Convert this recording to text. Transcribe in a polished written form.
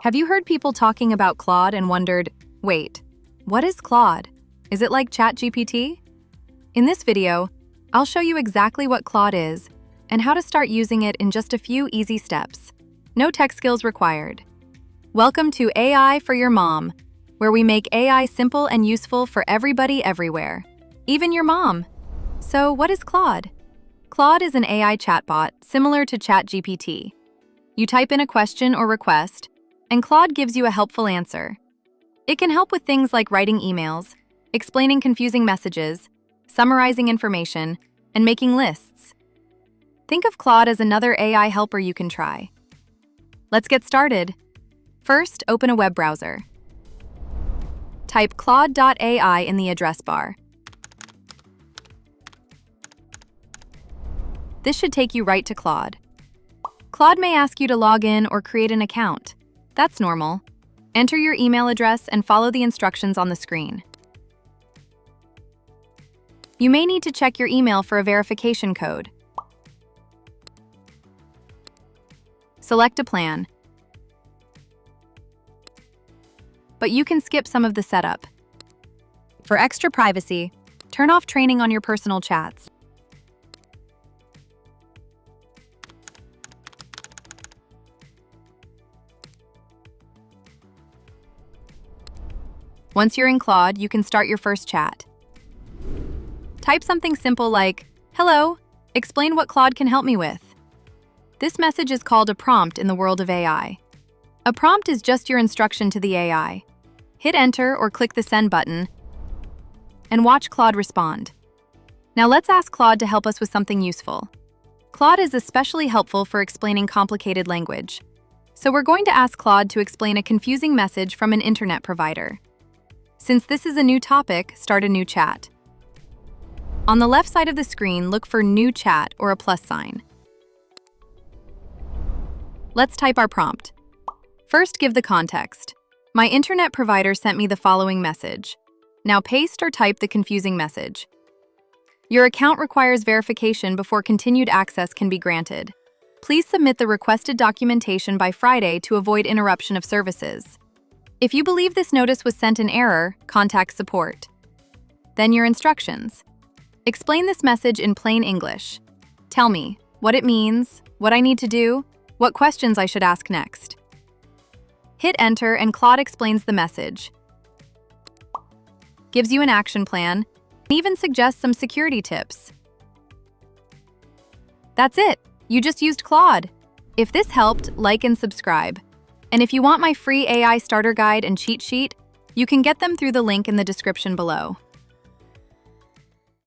Have you heard people talking about Claude and wondered, wait, what is Claude? Is it like ChatGPT? In this video, I'll show you exactly what Claude is and how to start using it in just a few easy steps. No tech skills required. Welcome to AI for your mom, where we make AI simple and useful for everybody everywhere, even your mom. So what is Claude? Claude is an AI chatbot similar to ChatGPT. You type in a question or request, and Claude gives you a helpful answer. It can help with things like writing emails, explaining confusing messages, summarizing information, and making lists. Think of Claude as another AI helper you can try. Let's get started. First, open a web browser. Type Claude AI in the address bar. This should take you right to Claude. Claude may ask you to log in or create an account. That's normal. Enter your email address and follow the instructions on the screen. You may need to check your email for a verification code. Select a plan. But you can skip some of the setup. For extra privacy, turn off training on your personal chats. Once you're in Claude, you can start your first chat. Type something simple like, "Hello, explain what Claude can help me with." This message is called a prompt in the world of AI. A prompt is just your instruction to the AI. Hit enter or click the send button and watch Claude respond. Now let's ask Claude to help us with something useful. Claude is especially helpful for explaining complicated language. So we're going to ask Claude to explain a confusing message from an internet provider. Since this is a new topic, start a new chat. On the left side of the screen, look for New Chat or a plus sign. Let's type our prompt. First, give the context. My internet provider sent me the following message. Now paste or type the confusing message. Your account requires verification before continued access can be granted. Please submit the requested documentation by Friday to avoid interruption of services. If you believe this notice was sent in error, contact support. Then your instructions. Explain this message in plain English. Tell me what it means, what I need to do, what questions I should ask next. Hit enter and Claude explains the message. Gives you an action plan, and even suggests some security tips. That's it. You just used Claude. If this helped, like and subscribe. And if you want my free AI starter guide and cheat sheet, you can get them through the link in the description below.